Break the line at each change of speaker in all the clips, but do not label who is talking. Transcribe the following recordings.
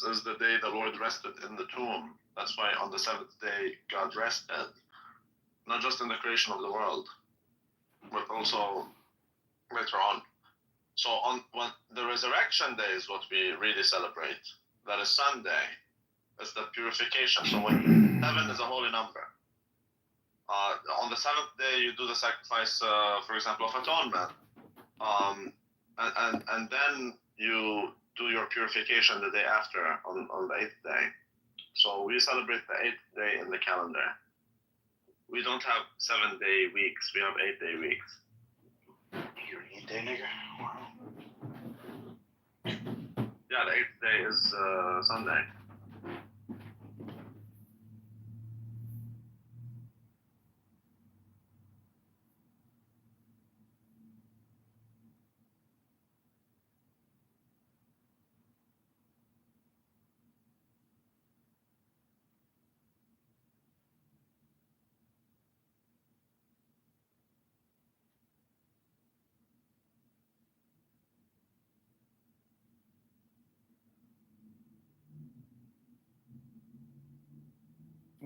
is the day the Lord rested in the tomb. That's why on the seventh day God rested, not just in the creation of the world, but also later on. So on when the resurrection day is what we really celebrate. That is Sunday. It's the purification. So when 7 is a holy number. On the seventh day you do the sacrifice, for example, of atonement. And then you do your purification the day after on the 8th day. So we celebrate the 8th day in the calendar. We don't have 7-day weeks, we have 8-day weeks.
You're an 8-day nigga? Wow.
Yeah, the 8th day is Sunday.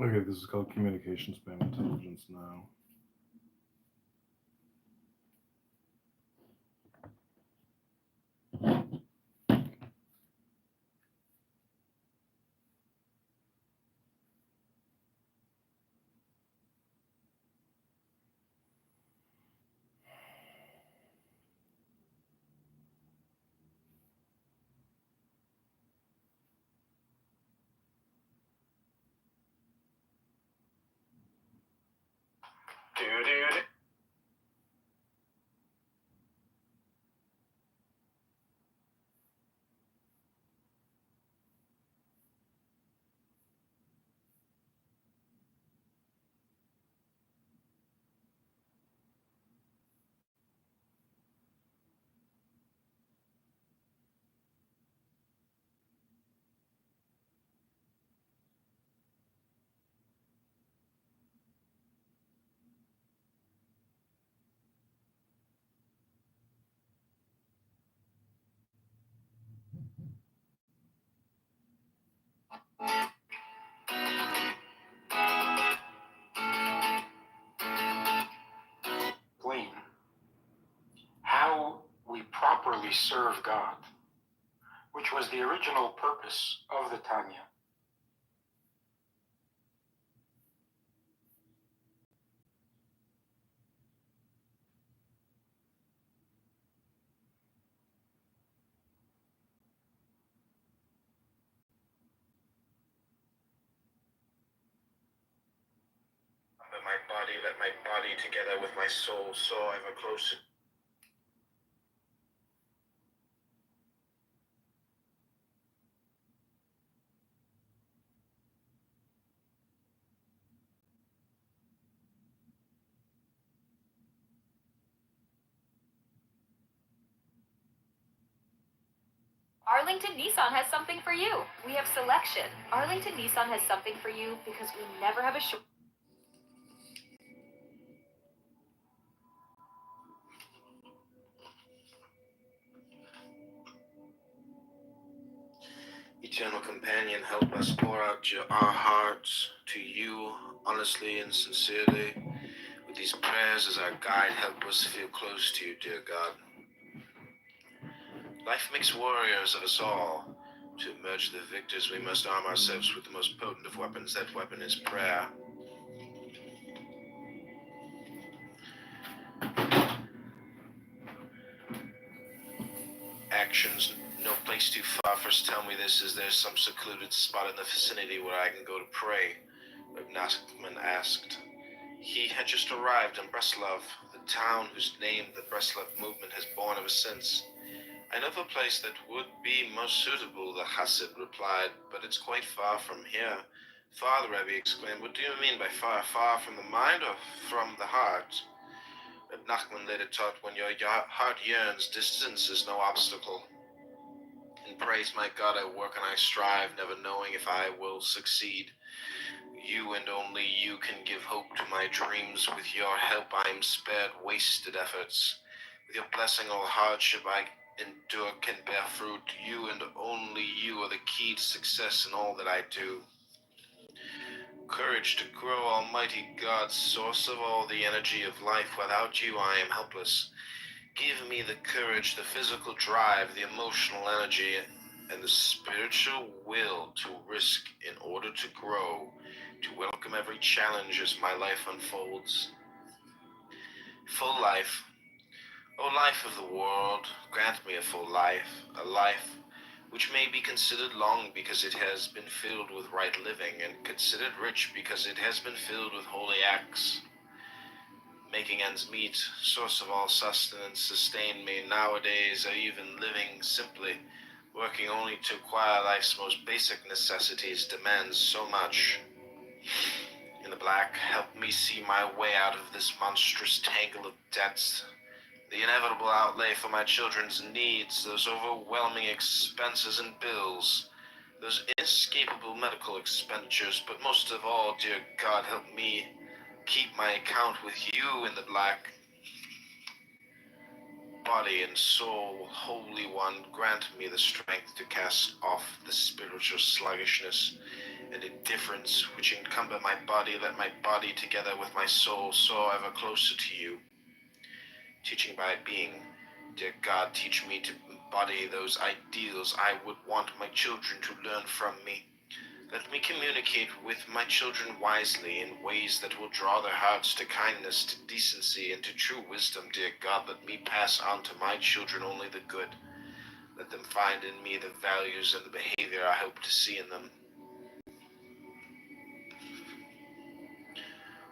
Okay, this is called Communication Spam Intelligence now.
Dude. Explain how we properly serve God, which was the original purpose of the Tanya. Let my body together with my soul soar ever closer.
Arlington Nissan has something for you. We have selection. Arlington Nissan has something for you because we never have a short.
Eternal companion, help us pour out our hearts to you honestly and sincerely. With these prayers as our guide, help us feel close to you, dear God. Life makes warriors of us all. To emerge the victors, we must arm ourselves with the most potent of weapons. That weapon is prayer. Actions, no place too far. First tell me this, is there some secluded spot in the vicinity where I can go to pray? Reb Nachman asked. He had just arrived in Breslov, the town whose name the Breslov movement has borne ever since. I know of a place that would be most suitable, the Hasid replied, but it's quite far from here. Far, the Rebbe exclaimed. What do you mean by far? Far from the mind or from the heart? Reb Nachman later taught, when your heart yearns, distance is no obstacle. In praise, my God, I work and I strive, never knowing if I will succeed. You and only you can give hope to my dreams. With your help I am spared wasted efforts. With your blessing all hardship I endure, can bear fruit. You and only you are the key to success in all that I do. Courage to grow, Almighty God, source of all the energy of life. Without you, I am helpless. Give me the courage, the physical drive, the emotional energy, and the spiritual will to risk in order to grow, to welcome every challenge as my life unfolds. Full life. O life of the world, grant me a full life, a life which may be considered long because it has been filled with right living, and considered rich because it has been filled with holy acts. Making ends meet, source of all sustenance, sustain me nowadays, or even living simply, working only to acquire life's most basic necessities, demands so much. In the black, help me see my way out of this monstrous tangle of debts, the inevitable outlay for my children's needs, those overwhelming expenses and bills, those inescapable medical expenditures, but most of all, dear God, help me keep my account with you in the black. Body and soul, Holy One, grant me the strength to cast off the spiritual sluggishness and indifference which encumber my body. Let my body, together with my soul, soar ever closer to you. Teaching by being, dear God, teach me to embody those ideals I would want my children to learn from me. Let me communicate with my children wisely in ways that will draw their hearts to kindness, to decency, and to true wisdom, dear God. Let me pass on to my children only the good. Let them find in me the values and the behavior I hope to see in them.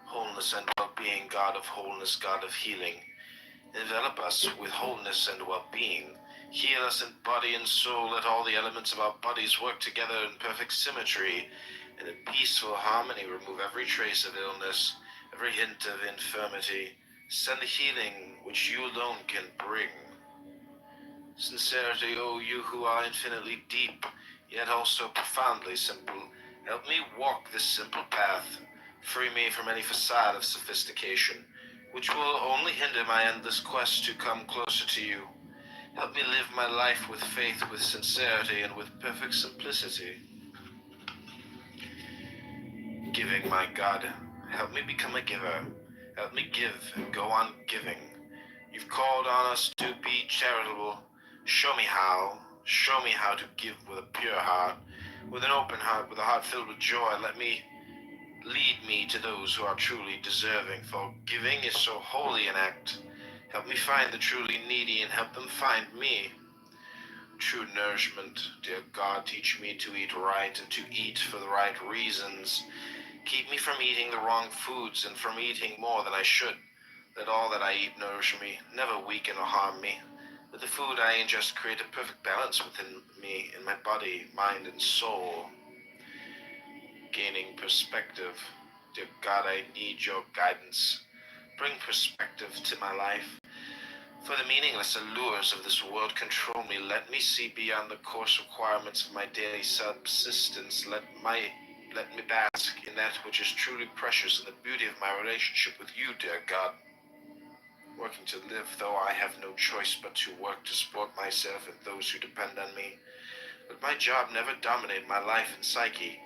Wholeness and well-being, God of wholeness, God of healing. Envelop us with wholeness and well-being. Heal us in body and soul. Let all the elements of our bodies work together in perfect symmetry and in peaceful harmony. Remove every trace of illness, every hint of infirmity. Send the healing which you alone can bring. Sincerity, O you who are infinitely deep, yet also profoundly simple, help me walk this simple path. Free me from any facade of sophistication, which will only hinder my endless quest to come closer to you. Help me live my life with faith, with sincerity, and with perfect simplicity. Giving, my God, help me become a giver. Help me give and go on giving. You've called on us to be charitable. Show me how. Show me how to give with a pure heart, with an open heart, with a heart filled with joy. Lead me to those who are truly deserving, for giving is so holy an act. Help me find the truly needy and help them find me. True nourishment, dear God, teach me to eat right and to eat for the right reasons. Keep me from eating the wrong foods and from eating more than I should. Let all that I eat nourish me, never weaken or harm me. Let the food I ingest create a perfect balance within me, in my body, mind, and soul. Gaining perspective. Dear God, I need your guidance. Bring perspective to my life. For the meaningless allures of this world control me. Let me see beyond the coarse requirements of my daily subsistence. Let me bask in that which is truly precious, in the beauty of my relationship with you, dear God. Working to live, though I have no choice but to work to support myself and those who depend on me. Let my job never dominate my life and psyche.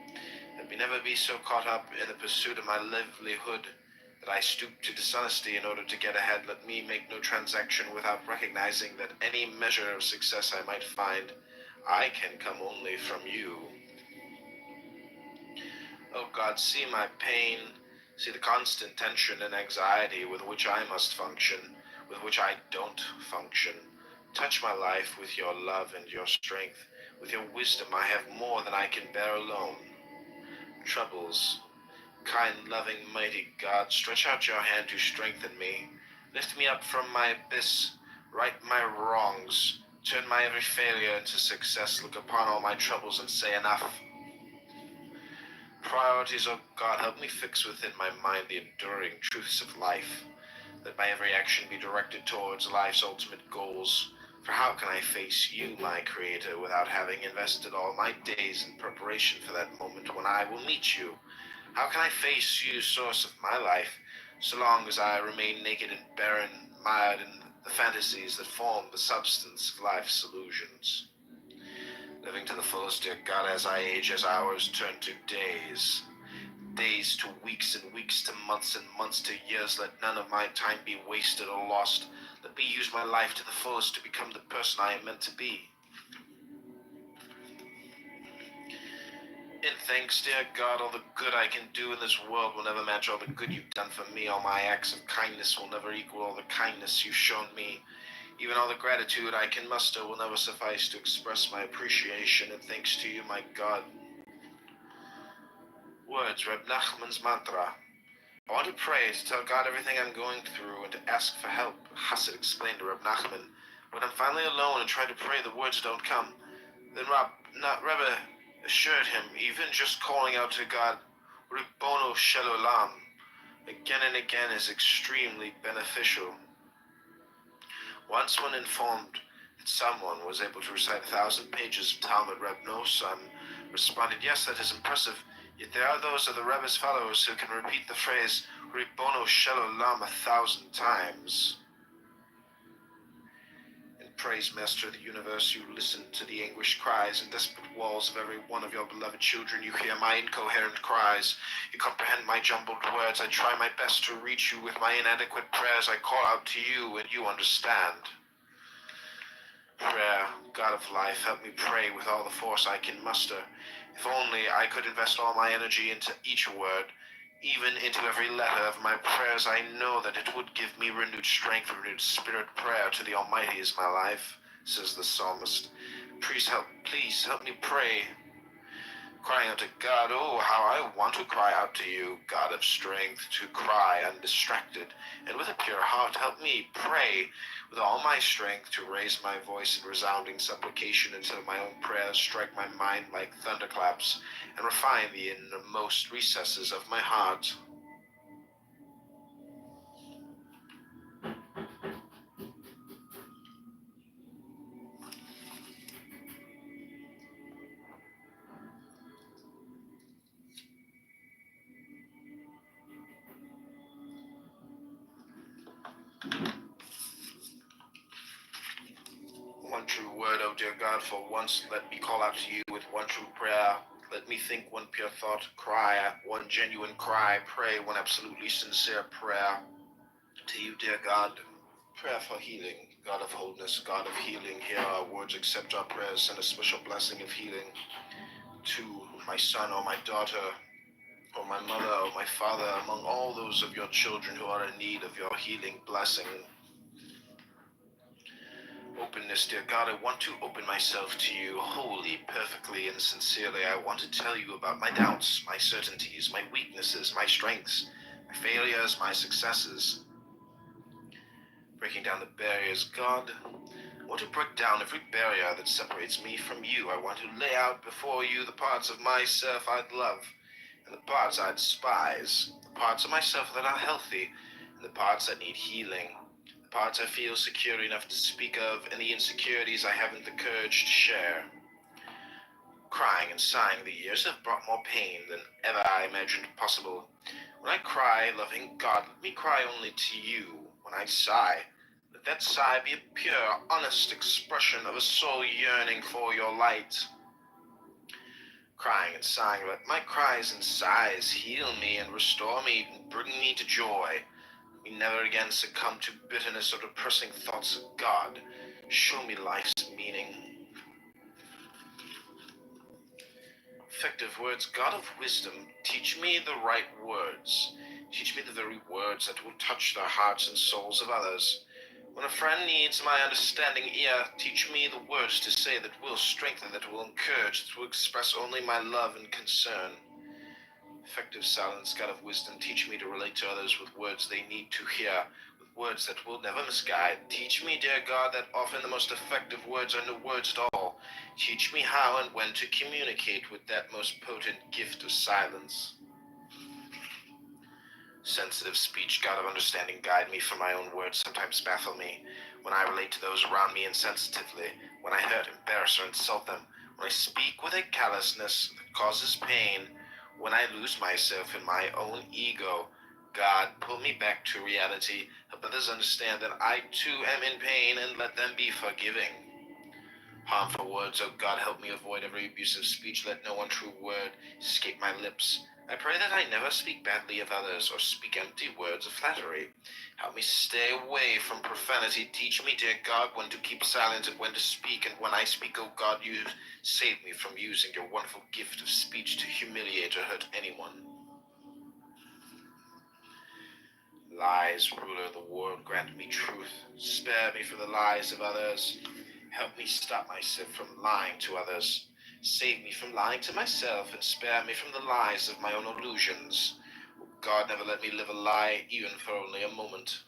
Let me never be so caught up in the pursuit of my livelihood that I stoop to dishonesty in order to get ahead. Let me make no transaction without recognizing that any measure of success I might find, I can come only from you. Oh God, see my pain, see the constant tension and anxiety with which I must function, with which I don't function. Touch my life with your love and your strength. With your wisdom I have more than I can bear alone. Troubles, kind, loving, mighty God, stretch out your hand to strengthen me. Lift me up from my abyss, right my wrongs, turn my every failure into success. Look upon all my troubles and say enough. Priorities, oh God, help me fix within my mind the enduring truths of life. Let my every action be directed towards life's ultimate goals. For how can I face you, my Creator, without having invested all my days in preparation for that moment when I will meet you? How can I face you, source of my life, so long as I remain naked and barren, mired in the fantasies that form the substance of life's illusions. Living to the fullest, dear God, as I age, as hours turn to days. Days to weeks and weeks to months and months to years. Let none of my time be wasted or lost. Let me use my life to the fullest to become the person I am meant to be. And thanks, dear God, all the good I can do in this world will never match all the good you've done for me. All my acts of kindness will never equal all the kindness you've shown me. Even all the gratitude I can muster will never suffice to express my appreciation and thanks to you, my God. Words, Reb Nachman's mantra. I want to pray, to tell God everything I'm going through, and to ask for help. Hasid explained to Reb Nachman. When I'm finally alone and try to pray, the words don't come. Then Rebbe assured him, even just calling out to God, Ribbono Shel Olam, again and again is extremely beneficial. Once when informed that someone was able to recite 1,000 pages of Talmud, Reb Nosson responded, yes, that is impressive, yet there are those of the Rebbe's followers who can repeat the phrase Ribbono Shel Olam 1,000 times. And praise, Master of the universe, you listen to the anguished cries and desperate walls of every one of your beloved children. You hear my incoherent cries. You comprehend my jumbled words. I try my best to reach you with my inadequate prayers. I call out to you, and you understand. Prayer, God of life, help me pray with all the force I can muster. If only I could invest all my energy into each word, even into every letter of my prayers, I know that it would give me renewed strength, renewed spirit. Prayer to the Almighty is my life, says the psalmist. Please help me pray. Crying out to God, oh, how I want to cry out to you, God of strength, to cry undistracted, and with a pure heart help me pray with all my strength to raise my voice in resounding supplication until my own prayers strike my mind like thunderclaps and refine the innermost recesses of my heart. One true word, O dear God, for once let me call out to you with one true prayer. Let me think one pure thought, cry one genuine cry, pray one absolutely sincere prayer. To you, dear God, prayer for healing, God of wholeness, God of healing, hear our words, accept our prayers, send a special blessing of healing to my son or my daughter, or my mother or my father, among all those of your children who are in need of your healing blessing. Openness, dear God, I want to open myself to you wholly, perfectly, and sincerely. I want to tell you about my doubts, my certainties, my weaknesses, my strengths, my failures, my successes. Breaking down the barriers, God, I want to break down every barrier that separates me from you. I want to lay out before you the parts of myself I'd love, and the parts I despise, the parts of myself that are healthy, and the parts that need healing. Parts I feel secure enough to speak of, and the insecurities I haven't the courage to share. Crying and sighing the years have brought more pain than ever I imagined possible. When I cry, loving God, let me cry only to you. When I sigh, let that sigh be a pure, honest expression of a soul yearning for your light. Crying and sighing, let my cries and sighs heal me and restore me and bring me to joy. We never again succumb to bitterness or depressing thoughts of God. Show me life's meaning. Effective words, God of wisdom, teach me the right words. Teach me the very words that will touch the hearts and souls of others. When a friend needs my understanding ear, teach me the words to say that will strengthen, that will encourage, that will express only my love and concern. Effective silence, God of wisdom, teach me to relate to others with words they need to hear, with words that will never misguide. Teach me, dear God, that often the most effective words are no words at all. Teach me how and when to communicate with that most potent gift of silence. Sensitive speech, God of understanding, guide me, for my own words sometimes baffle me. When I relate to those around me insensitively, when I hurt, embarrass, or insult them, when I speak with a callousness that causes pain, when I lose myself in my own ego, God, pull me back to reality. Help others understand that I too am in pain, and let them be forgiving. Harmful words, oh God, help me avoid every abusive speech. Let no untrue word escape my lips. I pray that I never speak badly of others or speak empty words of flattery. Help me stay away from profanity. Teach me, dear God, when to keep silent and when to speak. And when I speak, oh God, you save me from using your wonderful gift of speech to humiliate or hurt anyone. Lies, ruler of the world, grant me truth. Spare me from the lies of others. Help me stop myself from lying to others. Save me from lying to myself, and spare me from the lies of my own illusions. Oh God, never let me live a lie, even for only a moment.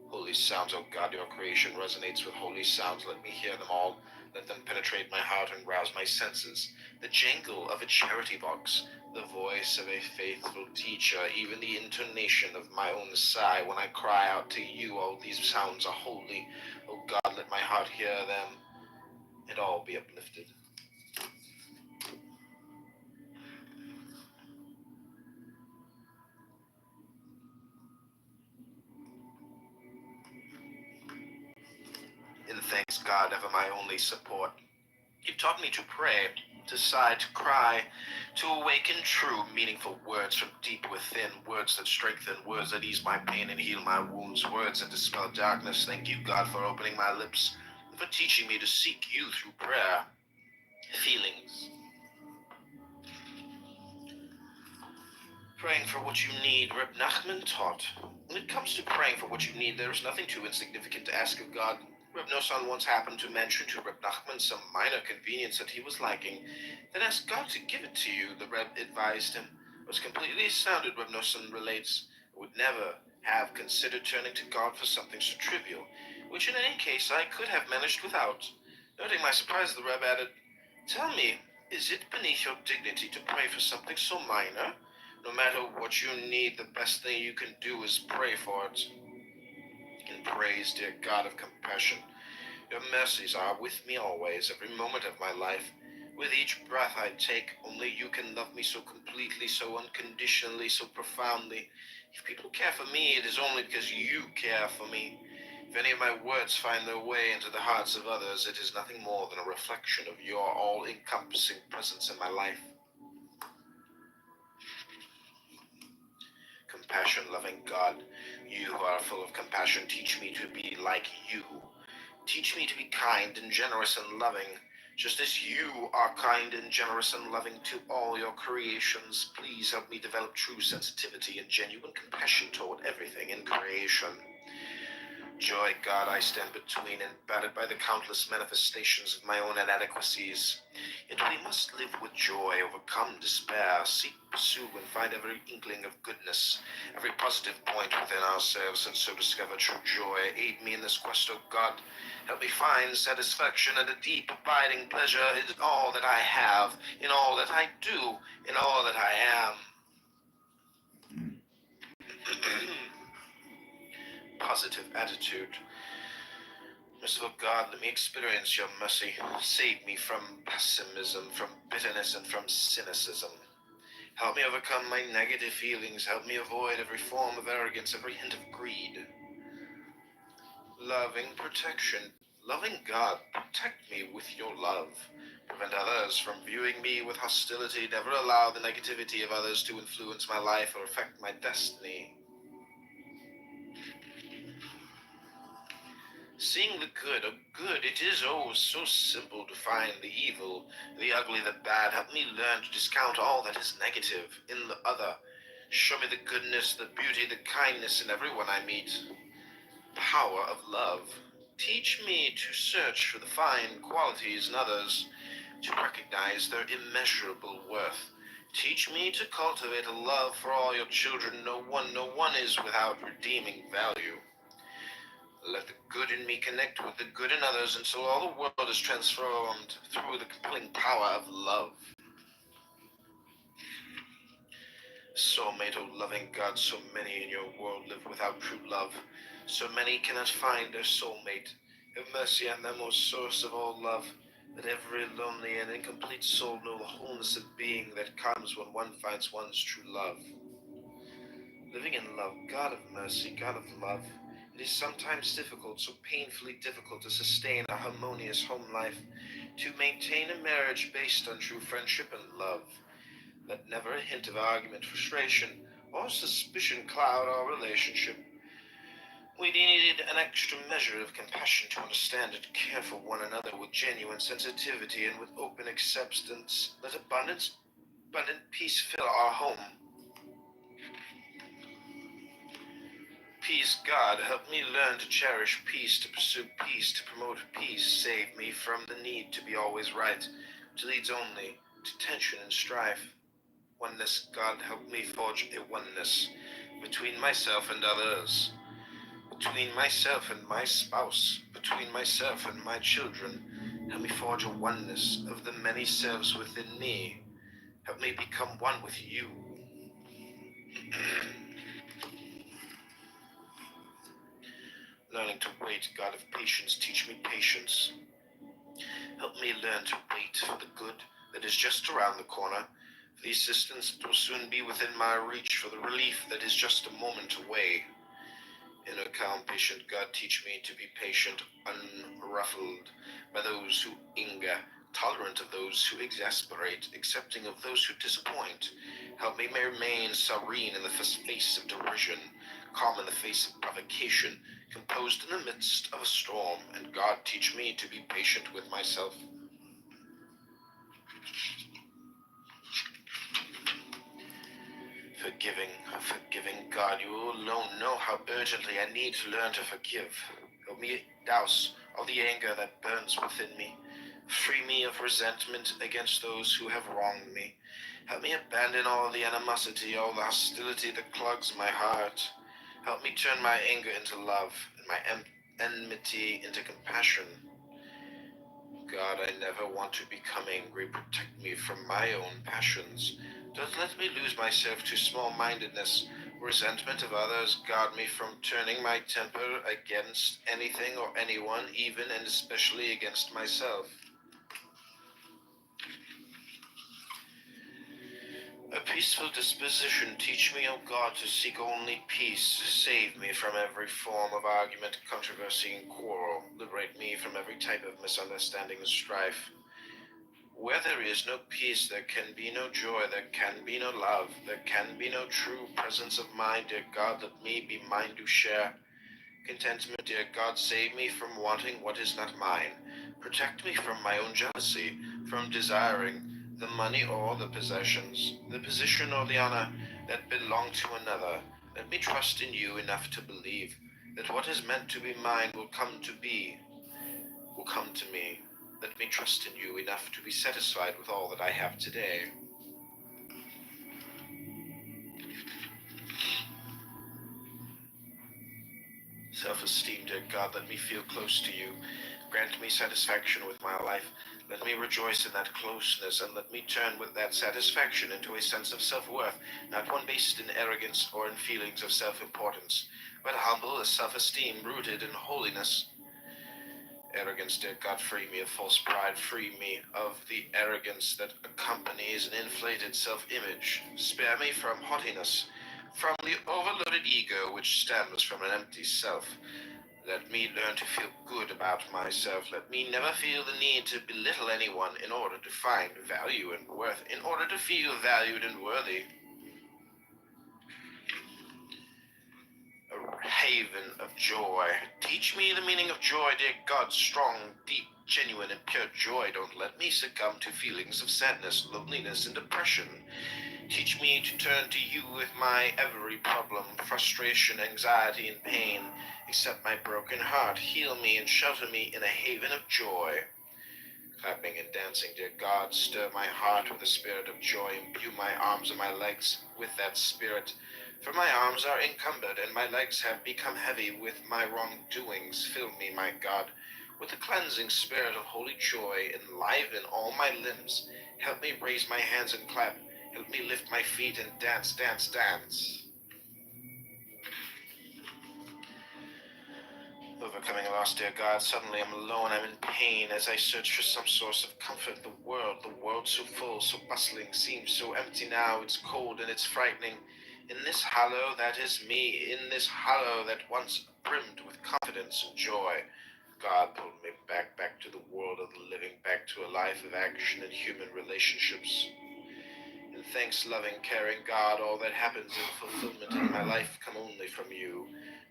Holy sounds, oh God, your creation resonates with holy sounds. Let me hear them all. Let them penetrate my heart and rouse my senses. The jingle of a charity box, the voice of a faithful teacher, even the intonation of my own sigh when I cry out to you, all these sounds are holy. Oh God, let my heart hear them and all be uplifted. In thanks, God, ever my only support. You've taught me to pray, to sigh, to cry, to awaken true, meaningful words from deep within, words that strengthen, words that ease my pain and heal my wounds, words that dispel darkness. Thank you, God, for opening my lips, and for teaching me to seek you through prayer. Feelings. Praying for what you need, Reb Nachman taught. When it comes to praying for what you need, there is nothing too insignificant to ask of God. Reb Nosson once happened to mention to Reb Nachman some minor convenience that he was lacking, then asked God to give it to you, the Reb advised him. I was completely astounded, Reb Nosson relates. I would never have considered turning to God for something so trivial, which in any case I could have managed without. Noting my surprise, the Reb added, "Tell me, is it beneath your dignity to pray for something so minor? No matter what you need, the best thing you can do is pray for it. And praise, dear God of compassion. Your mercies are with me always, every moment of my life. With each breath I take, only you can love me so completely, so unconditionally, so profoundly. If people care for me, it is only because you care for me. If any of my words find their way into the hearts of others, it is nothing more than a reflection of your all-encompassing presence in my life. Compassion, loving God, you who are full of compassion, teach me to be like you. Teach me to be kind and generous and loving, just as you are kind and generous and loving to all your creations. Please help me develop true sensitivity and genuine compassion toward everything in creation. Joy, God, I stand between and battered by the countless manifestations of my own inadequacies. Yet we must live with joy, overcome despair, seek, pursue, and find every inkling of goodness, every positive point within ourselves, and so discover true joy. Aid me in this quest, O God. Help me find satisfaction and a deep, abiding pleasure in all that I have, in all that I do, in all that I am. Positive attitude. Merciful God, let me experience your mercy. Save me from pessimism, from bitterness, and from cynicism. Help me overcome my negative feelings. Help me avoid every form of arrogance, every hint of greed. Loving protection. Loving God, protect me with your love. Prevent others from viewing me with hostility. Never allow the negativity of others to influence my life or affect my destiny. Seeing the good, oh good, it is oh so simple to find the evil, the ugly, the bad. Help me learn to discount all that is negative in the other. Show me the goodness, the beauty, the kindness in everyone I meet. Power of love. Teach me to search for the fine qualities in others, to recognize their immeasurable worth. Teach me to cultivate a love for all your children. No one is without redeeming value. Let the good in me connect with the good in others until all the world is transformed through the compelling power of love. Soulmate, O loving God, so many in your world live without true love. So many cannot find their soulmate. Have mercy on them, O source of all love. Let every lonely and incomplete soul know the wholeness of being that comes when one finds one's true love. Living in love, God of mercy, God of love. It is sometimes difficult, so painfully difficult, to sustain a harmonious home life, to maintain a marriage based on true friendship and love. Let never a hint of argument, frustration, or suspicion cloud our relationship. We needed an extra measure of compassion to understand and care for one another with genuine sensitivity and with open acceptance. Let abundant peace fill our home. Peace, God, help me learn to cherish peace, to pursue peace, to promote peace. Save me from the need to be always right, which leads only to tension and strife. Oneness, God, help me forge a oneness between myself and others, between myself and my spouse, between myself and my children. Help me forge a oneness of the many selves within me. Help me become one with you. Learning to wait, God of patience, teach me patience. Help me learn to wait for the good that is just around the corner, for the assistance that will soon be within my reach, for the relief that is just a moment away. Inner calm, patient God, teach me to be patient, unruffled by those who anger, tolerant of those who exasperate, accepting of those who disappoint. Help me remain serene in the face of derision, calm in the face of provocation, composed in the midst of a storm. And God, teach me to be patient with myself. Forgiving God, you alone know how urgently I need to learn to forgive. Help me douse all the anger that burns within me. Free me of resentment against those who have wronged me. Help me abandon all the animosity, all the hostility that clogs my heart. Help me turn my anger into love and my enmity into compassion. God, I never want to become angry. Protect me from my own passions. Don't let me lose myself to small-mindedness, resentment of others. Guard me from turning my temper against anything or anyone, even and especially against myself. A peaceful disposition. Teach me, O God, to seek only peace. Save me from every form of argument, controversy, and quarrel. Liberate me from every type of misunderstanding and strife. Where there is no peace, there can be no joy, there can be no love, there can be no true presence of mind. Dear God, let me be mine to share. Contentment, dear God, save me from wanting what is not mine. Protect me from my own jealousy, from desiring the money or the possessions, the position or the honor that belong to another. Let me trust in you enough to believe that what is meant to be mine will come to me. Let me trust in you enough to be satisfied with all that I have today. Self-esteem, dear God, let me feel close to you. Grant me satisfaction with my life. Let me rejoice in that closeness, and let me turn with that satisfaction into a sense of self-worth, not one based in arrogance or in feelings of self-importance, but humble as self-esteem rooted in holiness. Arrogance, dear God, free me of false pride. Free me of the arrogance that accompanies an inflated self-image. Spare me from haughtiness, from the overloaded ego which stems from an empty self. Let me learn to feel good about myself. Let me never feel the need to belittle anyone in order to find value and worth, in order to feel valued and worthy. A haven of joy. Teach me the meaning of joy, dear God. Strong, deep, genuine, and pure joy. Don't let me succumb to feelings of sadness, loneliness, and depression. Teach me to turn to you with my every problem, frustration, anxiety, and pain. Accept my broken heart. Heal me and shelter me in a haven of joy. Clapping and dancing, dear God, stir my heart with a spirit of joy. Imbue my arms and my legs with that spirit. For my arms are encumbered, and my legs have become heavy with my wrongdoings. Fill me, my God, with the cleansing spirit of holy joy. Enliven all my limbs. Help me raise my hands and clap. Help me lift my feet and dance, dance, dance. Overcoming loss, dear God, suddenly I'm alone, I'm in pain as I search for some source of comfort. The world so full, so bustling, seems so empty now. It's cold and it's frightening. In this hollow that is me, in this hollow that once brimmed with confidence and joy, God pulled me back to the world of the living, back to a life of action and human relationships. And thanks, loving, caring God, all that happens in fulfillment in my life come only from you.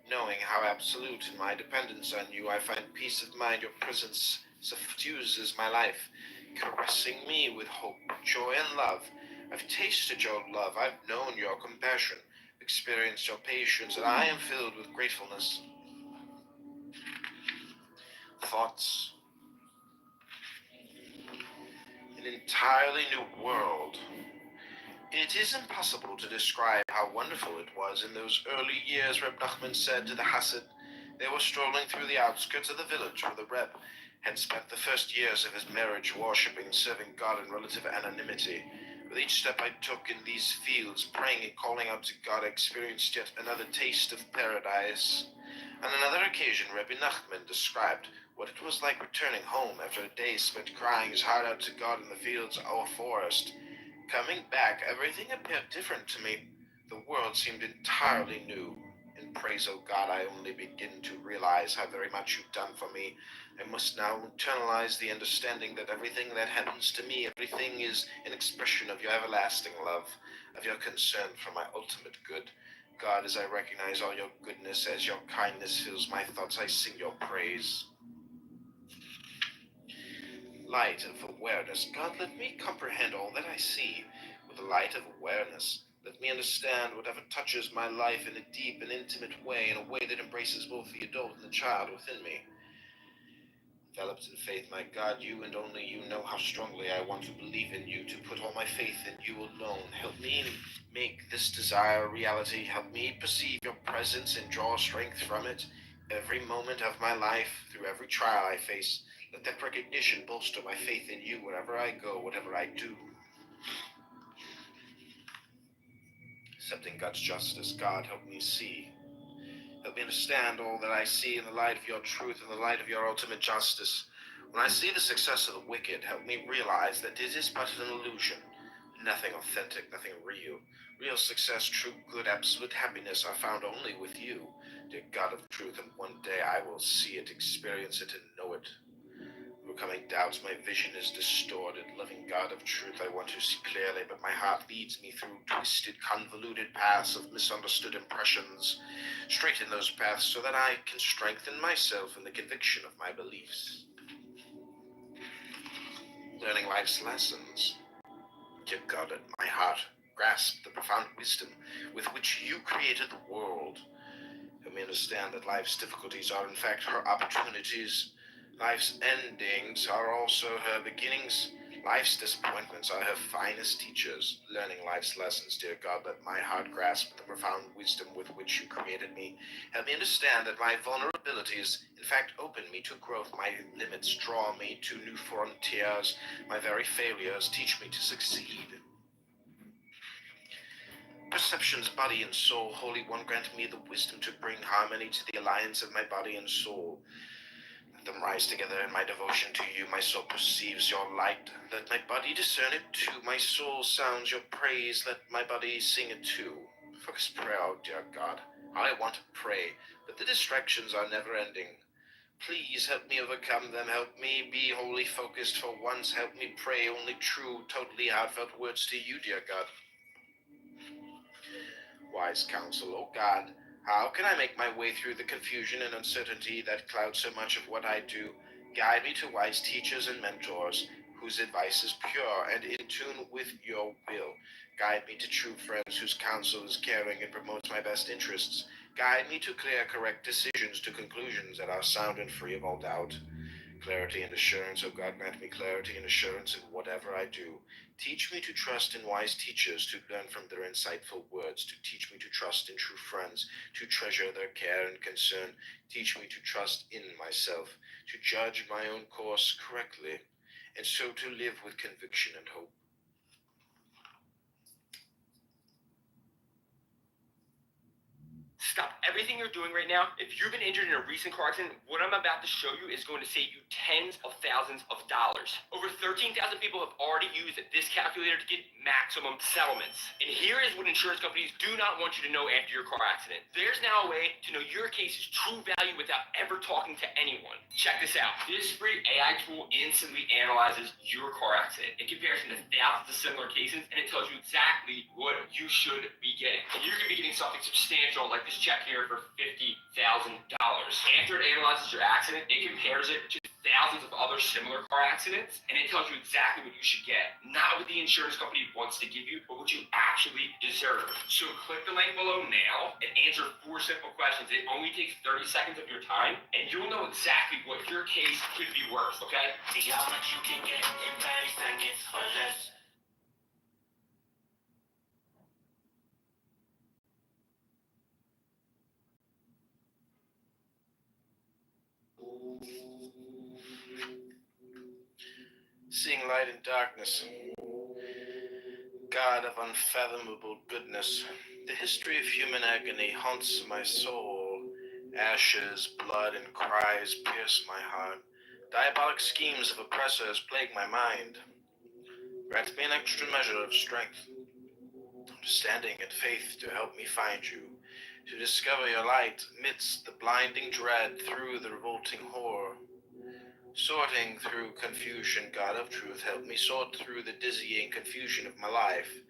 Knowing how absolute in my dependence on you, I find peace of mind. Your presence suffuses my life, caressing me with hope, joy, and love. I've tasted your love, I've known your compassion, experienced your patience, and I am filled with gratefulness. Thoughts. An entirely new world. It is impossible to describe how wonderful it was in those early years, Reb Nachman said to the Hasid. They were strolling through the outskirts of the village where the Reb had spent the first years of his marriage worshipping, serving God in relative anonymity. With each step I took in these fields, praying and calling out to God, I experienced yet another taste of paradise. On another occasion, Rebbe Nachman described what it was like returning home after a day spent crying his heart out to God in the fields or forest. Coming back, everything appeared different to me. The world seemed entirely new. In praise, O God, I only begin to realize how very much you've done for me. I must now internalize the understanding that everything that happens to me, everything is an expression of your everlasting love, of your concern for my ultimate good. God, as I recognize all your goodness, as your kindness fills my thoughts, I sing your praise. Light of awareness. God, let me comprehend all that I see with the light of awareness. Let me understand whatever touches my life in a deep and intimate way, in a way that embraces both the adult and the child within me. Enveloped in faith, my God, you and only you know how strongly I want to believe in you, to put all my faith in you alone. Help me make this desire a reality. Help me perceive your presence and draw strength from it. Every moment of my life, through every trial I face, let that recognition bolster my faith in you wherever I go, whatever I do. Accepting God's justice, God, help me see. Help me understand all that I see in the light of your truth and the light of your ultimate justice. When I see the success of the wicked, help me realize that it is but an illusion. Nothing authentic, nothing real. Real success, true good, absolute happiness are found only with you, dear God of truth, and one day I will see it, experience it, and know it. Overcoming doubts, my vision is distorted. Loving God of truth, I want to see clearly, but my heart leads me through twisted, convoluted paths of misunderstood impressions. Straighten those paths so that I can strengthen myself in the conviction of my beliefs. Learning life's lessons. Dear God, let my heart grasp the profound wisdom with which you created the world. Help me understand that life's difficulties are in fact her opportunities. Life's endings are also her beginnings. Life's disappointments are her finest teachers. Learning life's lessons, dear God, let my heart grasp the profound wisdom with which you created me. Help me understand that my vulnerabilities, in fact, open me to growth. My limits draw me to new frontiers. My very failures teach me to succeed. Perceptions, body and soul, Holy One, grant me the wisdom to bring harmony to the alliance of my body and soul. Let them rise together in my devotion to you. My soul perceives your light. Let my body discern it too. My soul sounds your praise. Let my body sing it too. Focus prayer, oh dear God. I want to pray, but the distractions are never ending. Please help me overcome them. Help me be wholly focused for once. Help me pray only true, totally heartfelt words to you, dear God. Wise counsel, O God, how can I make my way through the confusion and uncertainty that cloud so much of what I do? Guide me to wise teachers and mentors, whose advice is pure and in tune with your will. Guide me to true friends whose counsel is caring and promotes my best interests. Guide me to clear, correct decisions, to conclusions that are sound and free of all doubt. Clarity and assurance, O God, grant me clarity and assurance in whatever I do. Teach me to trust in wise teachers, to learn from their insightful words, to teach me to trust in true friends, to treasure their care and concern. Teach me to trust in myself, to judge my own course correctly, and so to live with conviction and hope.
Stop everything everything you're doing right now, if you've been injured in a recent car accident, what I'm about to show you is going to save you tens of thousands of dollars. Over 13,000 people have already used this calculator to get maximum settlements. And here is what insurance companies do not want you to know after your car accident. There's now a way to know your case's true value without ever talking to anyone. Check this out. This free AI tool instantly analyzes your car accident. It compares to thousands of similar cases, and it tells you exactly what you should be getting. And you could be getting something substantial like this check here for $50,000. After it analyzes your accident, it compares it to thousands of other similar car accidents, and it tells you exactly what you should get. Not what the insurance company wants to give you, but what you actually deserve. So click the link below now and answer 4 simple questions. It only takes 30 seconds of your time, and you'll know exactly what your case could be worth, okay? See how much you can get in 30 seconds or less.
Seeing light in darkness. God of unfathomable goodness, the history of human agony haunts my soul. Ashes, blood, and cries pierce my heart. Diabolic schemes of oppressors plague my mind. Grant me an extra measure of strength, understanding, and faith to help me find you, to discover your light amidst the blinding dread through the revolting horror. Sorting through confusion, God of truth, help me sort through the dizzying confusion of my life.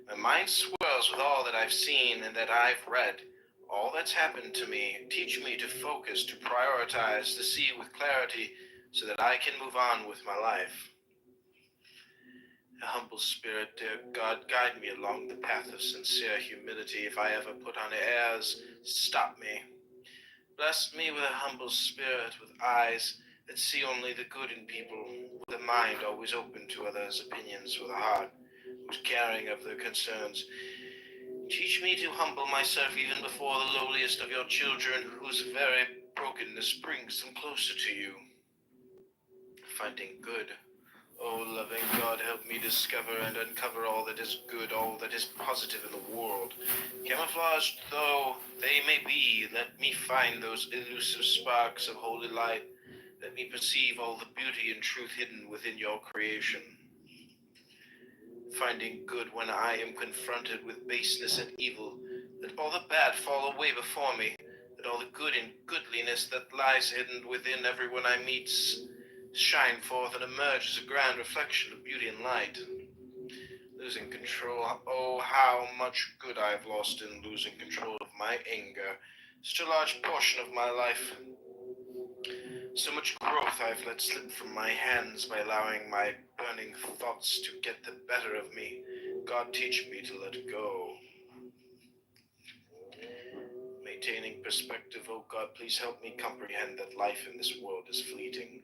My mind swirls with all that I've seen and that I've read, all that's happened to me. Teach me to focus, to prioritize, to see with clarity, so that I can move on with my life. A humble spirit, dear God, guide me along the path of sincere humility. If I ever put on airs, stop me. Bless me with a humble spirit, with eyes that see only the good in people, with a mind always open to others' opinions, with a heart who's caring of their concerns. Teach me to humble myself even before the lowliest of your children, whose very brokenness brings them closer to you. Finding good. Oh, loving God, help me discover and uncover all that is good, all that is positive in the world. Camouflaged though they may be, let me find those elusive sparks of holy light. Let me perceive all the beauty and truth hidden within your creation. Finding good when I am confronted with baseness and evil. Let all the bad fall away before me. Let all the good and goodliness that lies hidden within everyone I meet shine forth and emerge as a grand reflection of beauty and light. Losing control. Oh, how much good I've lost in losing control of my anger. Such a large portion of my life. So much growth I've let slip from my hands by allowing my burning thoughts to get the better of me. God, teach me to let go. Maintaining perspective, oh God, please help me comprehend that life in this world is fleeting,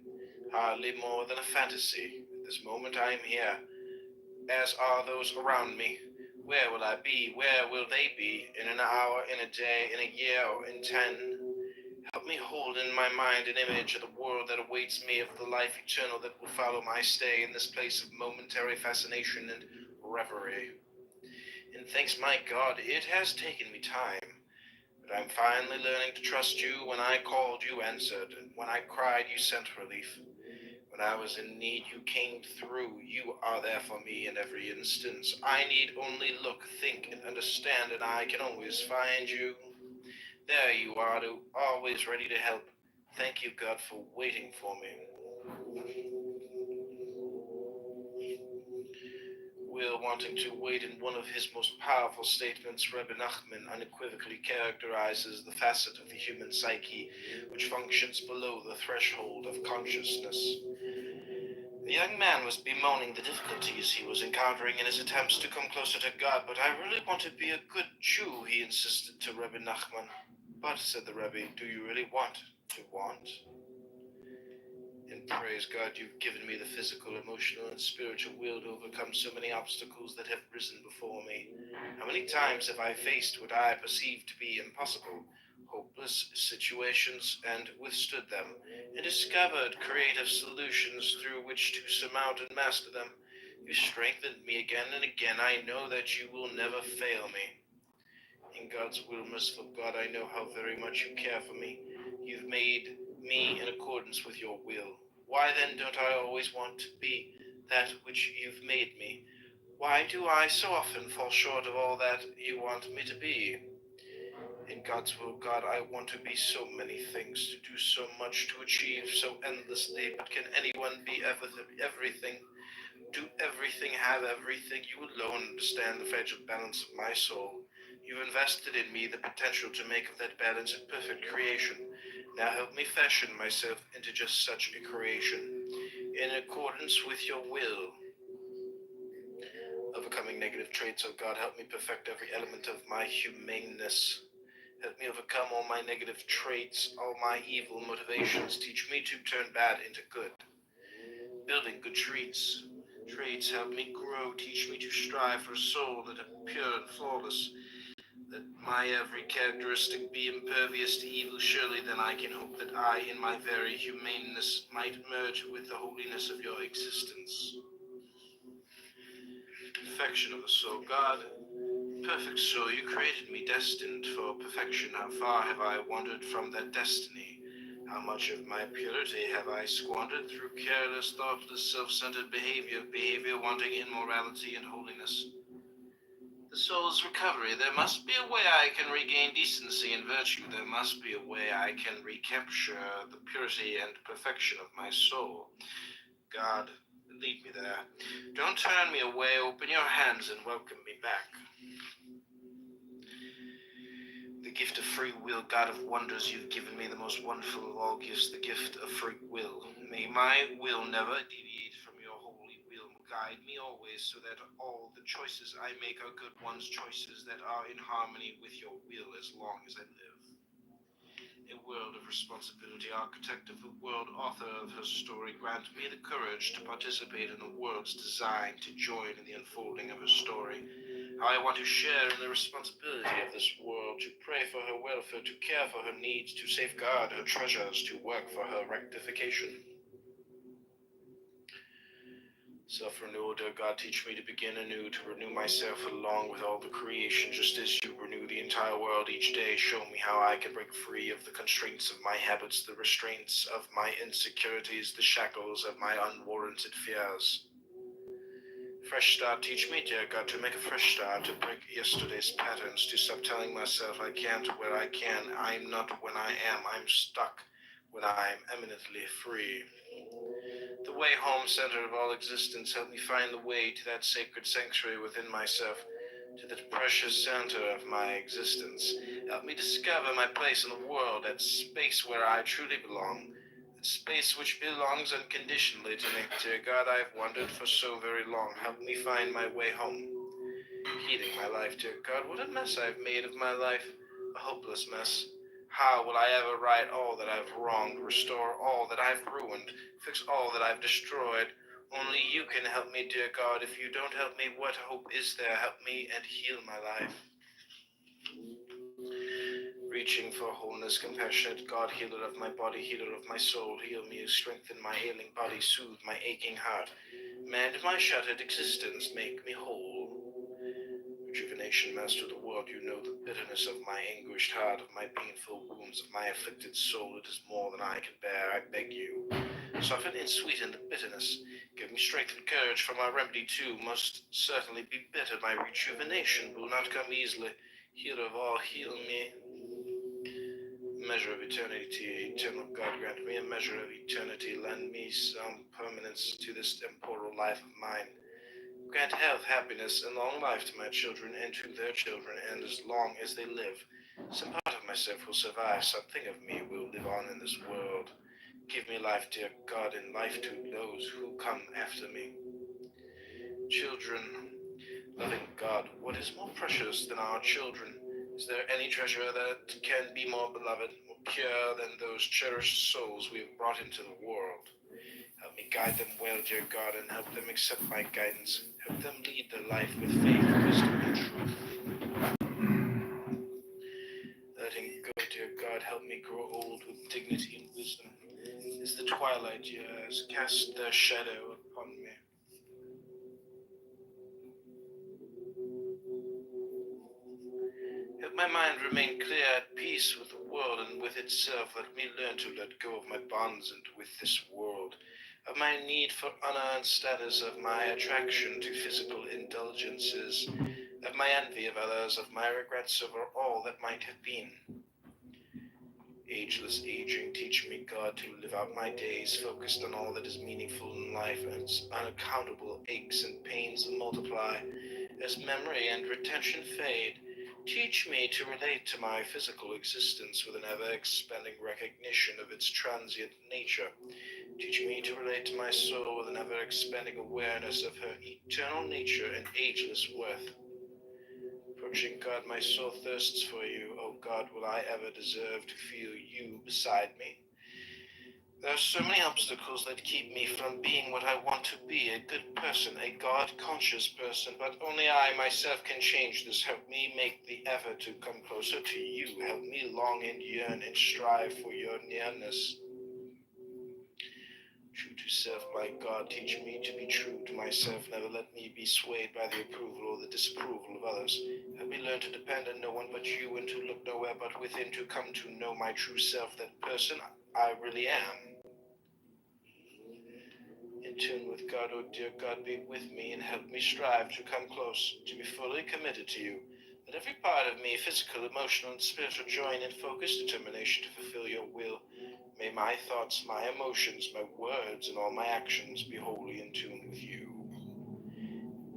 hardly more than a fantasy. At this moment I am here, as are those around me. Where will I be? Where will they be? In an hour, in a day, in a year, or in 10? Help me hold in my mind an image of the world that awaits me, of the life eternal that will follow my stay in this place of momentary fascination and reverie. And thanks my God, it has taken me time, but I'm finally learning to trust you. When I called, you answered, and when I cried, you sent relief. When I was in need, you came through. You are there for me in every instance. I need only look, think, and understand, and I can always find you. There you are, always ready to help. Thank you, God, for waiting for me. Will wanting to wait in one of his most powerful statements, Rebbe Nachman unequivocally characterizes the facet of the human psyche which functions below the threshold of consciousness. The young man was bemoaning the difficulties he was encountering in his attempts to come closer to God. But I really want to be a good Jew, he insisted to Rebbe Nachman. But, said the Rebbe, do you really want to want? And praise God, you've given me the physical, emotional, and spiritual will to overcome so many obstacles that have risen before me. How many times have I faced what I perceived to be impossible, hopeless situations, and withstood them, and discovered creative solutions through which to surmount and master them. You strengthened me again and again. I know that you will never fail me. In God's will, merciful God, I know how very much you care for me. You've made me in accordance with your will. Why then don't I always want to be that which you've made me? Why do I so often fall short of all that you want me to be? In God's will, God, I want to be so many things, to do so much, to achieve so endlessly, but can anyone be everything? Do everything, have everything? You alone understand the fragile balance of my soul. You've invested in me the potential to make of that balance a perfect creation. Now help me fashion myself into just such a creation, in accordance with your will. Overcoming negative traits, oh God, help me perfect every element of my humaneness. Help me overcome all my negative traits, all my evil motivations. Teach me to turn bad into good. Building good traits. Traits help me grow. Teach me to strive for a soul that is pure and flawless. Let my every characteristic be impervious to evil. Surely then I can hope that I, in my very humaneness, might merge with the holiness of your existence. Perfection of the soul. God, perfect soul, you created me destined for perfection. How far have I wandered from that destiny? How much of my purity have I squandered through careless, thoughtless, self-centered behavior wanting in morality and holiness? The soul's recovery. There must be a way I can regain decency and virtue. There must be a way I can recapture the purity and perfection of my soul. God, lead me there. Don't turn me away. Open your hands and welcome me back. The gift of free will, God of wonders, you've given me the most wonderful of all gifts, the gift of free will. May my will never deviate from your holy will. Guide me always so that all the choices I make are good ones, choices that are in harmony with your will as long as I live. A world of responsibility, architect of the world, author of her story, grant me the courage to participate in the world's design, to join in the unfolding of her story. How I want to share in the responsibility of this world, to pray for her welfare, to care for her needs, to safeguard her treasures, to work for her rectification. Self-renewal, dear God, teach me to begin anew, to renew myself along with all the creation, just as you renew the entire world each day. Show me how I can break free of the constraints of my habits, the restraints of my insecurities, the shackles of my unwarranted fears. Fresh start, teach me, dear God, to make a fresh start, to break yesterday's patterns, to stop telling myself I can't where I can, I'm not when I am, I'm stuck when I'm eminently free. The way home, center of all existence, help me find the way to that sacred sanctuary within myself, to that precious center of my existence. Help me discover my place in the world, that space where I truly belong, that space which belongs unconditionally to me. Dear God, I've wandered for so very long. Help me find my way home. Healing my life, dear God, what a mess I've made of my life, a hopeless mess. How will I ever right all that I've wronged, restore all that I've ruined, fix all that I've destroyed? Only you can help me, dear God. If you don't help me, what hope is there? Help me and heal my life. Reaching for wholeness, compassionate God, healer of my body, healer of my soul, heal me, strengthen my ailing body, soothe my aching heart, mend my shattered existence, make me whole. Rejuvenation, master of the world, you know the bitterness of my anguished heart, of my painful wounds, of my afflicted soul. It is more than I can bear, I beg you. Soften and sweeten the bitterness. Give me strength and courage, for my remedy too must certainly be bitter. My rejuvenation will not come easily. Healer of all, heal me. Measure of eternity, eternal God, grant me a measure of eternity. Lend me some permanence to this temporal life of mine. Grant health, happiness, and long life to my children and to their children, and as long as they live, some part of myself will survive, something of me will live on in this world. Give me life, dear God, and life to those who come after me. Children, loving God, what is more precious than our children? Is there any treasure that can be more beloved, more pure than those cherished souls we have brought into the world? Help me guide them well, dear God, and help them accept my guidance. Help them lead their life with faith, wisdom, and truth. Letting go, dear God, help me grow old with dignity and wisdom. As the twilight years cast their shadow upon me. Help my mind remain clear at peace with the world and with itself. Let me learn to let go of my bonds and with this world, of my need for honor and status, of my attraction to physical indulgences, of my envy of others, of my regrets over all that might have been. Ageless aging, teach me, God, to live out my days focused on all that is meaningful in life, as unaccountable aches and pains multiply, as memory and retention fade. Teach me to relate to my physical existence with an ever-expanding recognition of its transient nature. Teach me to relate to my soul with an ever-expanding awareness of her eternal nature and ageless worth. Approaching God, my soul thirsts for you. Oh God, will I ever deserve to feel you beside me? There are so many obstacles that keep me from being what I want to be, a good person, a God-conscious person, but only I myself can change this. Help me make the effort to come closer to you. Help me long and yearn and strive for your nearness. True to self, my God, teach me to be true to myself. Never let me be swayed by the approval or the disapproval of others. Help me learn to depend on no one but you, and to look nowhere but within, to come to know my true self, that person I really am. In tune with God, oh dear God, be with me and help me strive to come close, to be fully committed to you. Let every part of me, physical, emotional, and spiritual, join in focused determination to fulfill your will. May my thoughts, my emotions, my words, and all my actions be wholly in tune with you.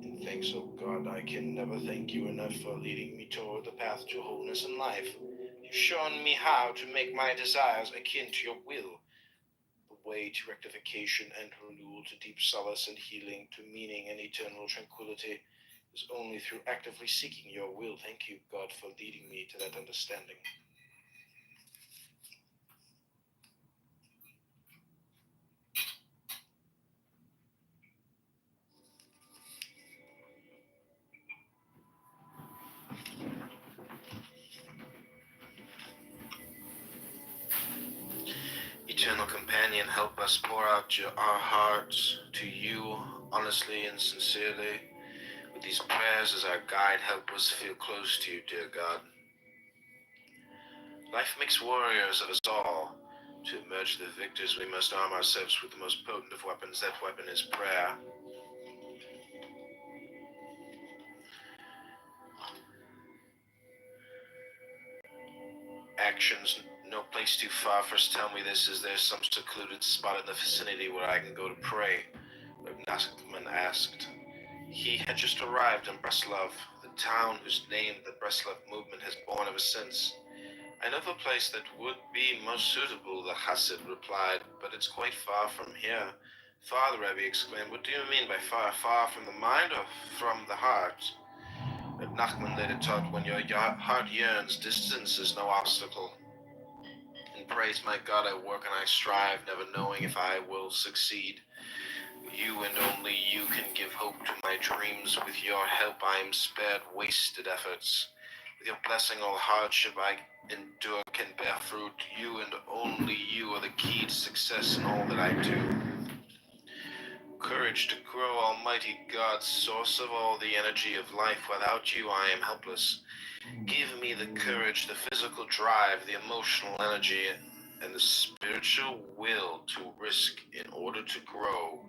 And thanks, oh God, I can never thank you enough for leading me toward the path to wholeness and life. You've shown me how to make my desires akin to your will. The way to rectification and renewal, to deep solace and healing, to meaning and eternal tranquility, is only through actively seeking your will. Thank you, God, for leading me to that understanding. Eternal companion, help us pour out our hearts to you honestly and sincerely. With these prayers as our guide, help us feel close to you, dear God. Life makes warriors of us all. To emerge the victors, we must arm ourselves with the most potent of weapons. That weapon is prayer. Actions, no place too far. First tell me this, is there some secluded spot in the vicinity where I can go to pray? Congressman asked. He had just arrived in Breslov, the town whose name the Breslov movement has borne ever since. I know of a place that would be most suitable, the Hasid replied, but it's quite far from here. Far, the Rebbe exclaimed. What do you mean by far? Far from the mind or from the heart? Reb Nachman later taught, when your heart yearns, distance is no obstacle. In praise, my God, I work and I strive, never knowing if I will succeed. You and only you can give hope to my dreams. With your help, I am spared wasted efforts. With your blessing, all hardship I endure can bear fruit. You and only you are the key to success in all that I do. Courage to grow, Almighty God, source of all the energy of life. Without you, I am helpless. Give me the courage, the physical drive, the emotional energy, and the spiritual will to risk in order to grow,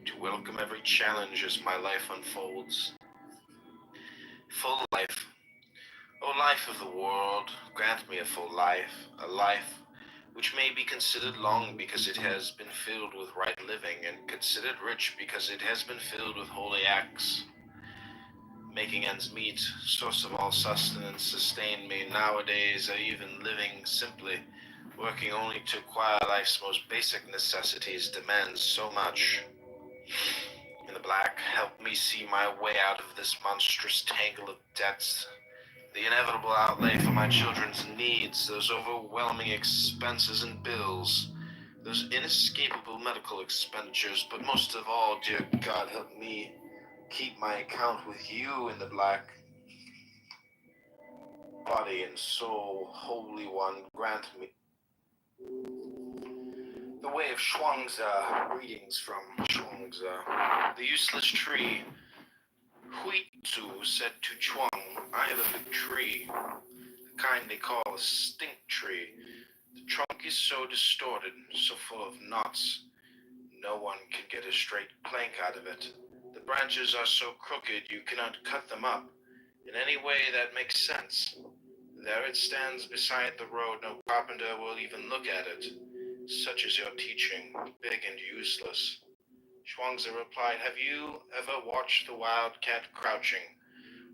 to welcome every challenge as my life unfolds. Full life. O life of the world, grant me a full life, a life which may be considered long because it has been filled with right living, and considered rich because it has been filled with holy acts. Making ends meet, source of all sustenance, sustain me. Nowadays, I even living simply, working only to acquire life's most basic necessities, demands so much. In the black, help me see my way out of this monstrous tangle of debts, the inevitable outlay for my children's needs, those overwhelming expenses and bills, those inescapable medical expenditures, but most of all, dear God, help me keep my account with you in the black. Body and soul, Holy One, grant me the way of Shuangzi. Greetings from Shuangzi. The useless tree. Huizu said to Chuang, I have a big tree. the kind they call a stink tree. The trunk is so distorted, so full of knots, no one can get a straight plank out of it. The branches are so crooked you cannot cut them up in any way that makes sense. There it stands beside the road, no carpenter will even look at it. Such is your teaching, big and useless. Chuangzi replied, have you ever watched the wildcat crouching,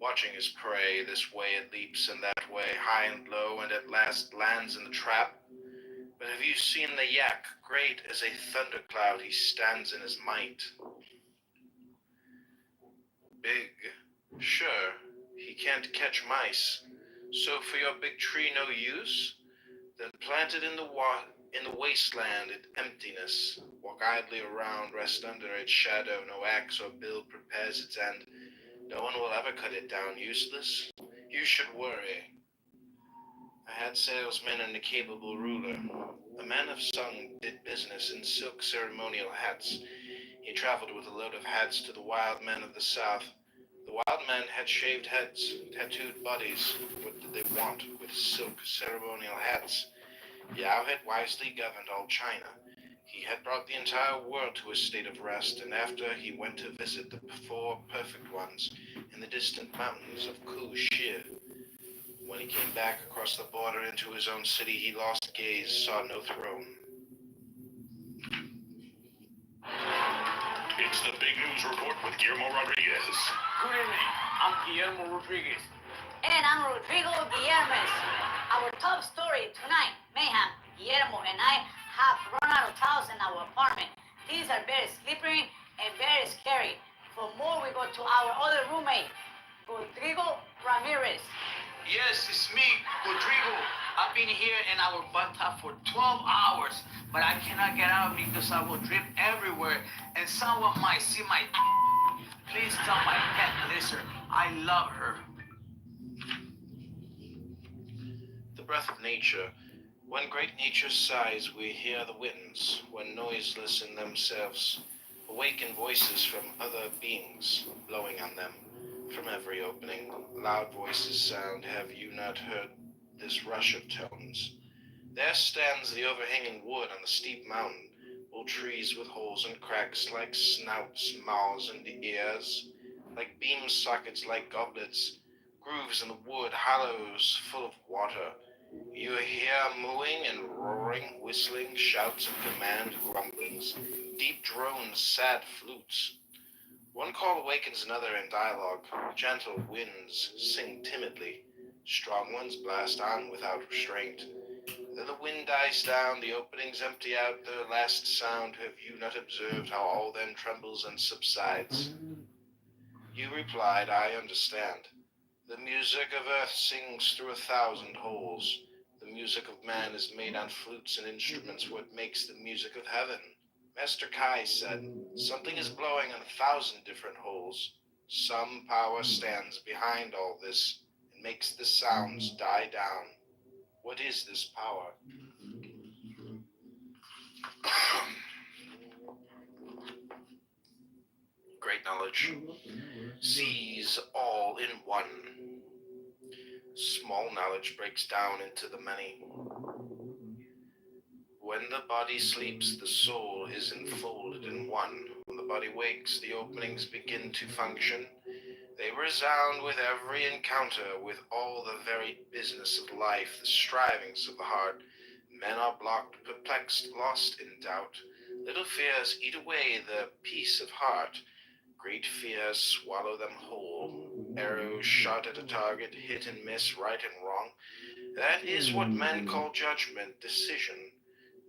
watching his prey? This way it leaps and that way, high and low, and at last lands in the trap? But have you seen the yak? Great as a thundercloud, he stands in his might. Big? Sure, he can't catch mice. So for your big tree no use? Then plant it in the wasteland, in emptiness. Walk idly around, rest under its shadow. No axe or bill prepares its end. No one will ever cut it down. Useless? You should worry. I had salesmen and a capable ruler. A man of Sung did business in silk ceremonial hats. He traveled with a load of hats to the wild men of the south. The wild men had shaved heads, tattooed bodies. What did they want with silk ceremonial hats? Yao had wisely governed all China. He had brought the entire world to a state of rest, and after he went to visit the four perfect ones in the distant mountains of Ku-Shir. When he came back across the border into his own city, he lost gaze, saw no throne.
It's the Big News Report with Guillermo Rodriguez.
Good evening. I'm Guillermo Rodriguez.
And I'm Rodrigo Guillermes. Our top story tonight, mayhem. Guillermo and I have run out of towels in our apartment. These are very slippery and very scary. For more, we go to our other roommate, Rodrigo Ramirez.
Yes, it's me, Rodrigo. I've been here in our bathtub for 12 hours, but I cannot get out because I will drip everywhere and someone might see my Please tell my pet lizard I love her.
The breath of nature. When great nature sighs, we hear the winds, when noiseless in themselves, awaken voices from other beings, blowing on them. From every opening, loud voices sound. Have you not heard this rush of tones? There stands the overhanging wood on the steep mountain, old trees with holes and cracks like snouts, mouths, and ears, like beam sockets, like goblets, grooves in the wood, hollows full of water. You hear mooing and roaring, whistling, shouts of command, grumblings, deep drones, sad flutes. One call awakens another in dialogue. Gentle winds sing timidly. Strong ones blast on without restraint. Then the wind dies down, the openings empty out their last sound. Have you not observed how all then trembles and subsides? You replied, I understand. The music of earth sings through 1,000 holes. The music of man is made on flutes and instruments, what makes the music of heaven. Master Kai said, something is blowing on 1,000 different holes. Some power stands behind all this and makes the sounds die down. What is this power? Great knowledge sees all in one. Small knowledge breaks down into the many. When the body sleeps, the soul is enfolded in one. When the body wakes, the openings begin to function. They resound with every encounter, with all the very business of life, the strivings of the heart. Men are blocked, perplexed, lost in doubt. Little fears eat away the peace of heart. Great fears swallow them whole. Arrows shot at a target, hit and miss, right and wrong. That is what men call judgment, decision.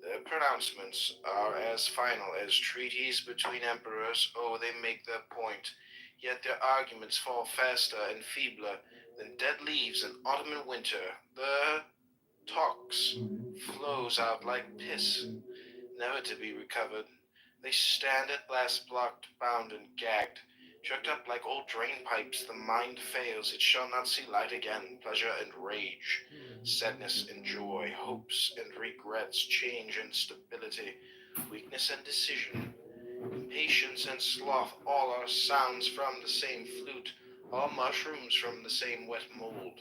Their pronouncements are as final as treaties between emperors. Oh, they make their point, yet their arguments fall faster and feebler than dead leaves in autumn and winter. The talks flows out like piss, never to be recovered. They stand at last blocked, bound, and gagged, jerked up like old drain pipes. The mind fails, it shall not see light again. Pleasure and rage, sadness and joy, hopes and regrets, change and stability, weakness and decision, impatience and sloth, all are sounds from the same flute, all mushrooms from the same wet mold.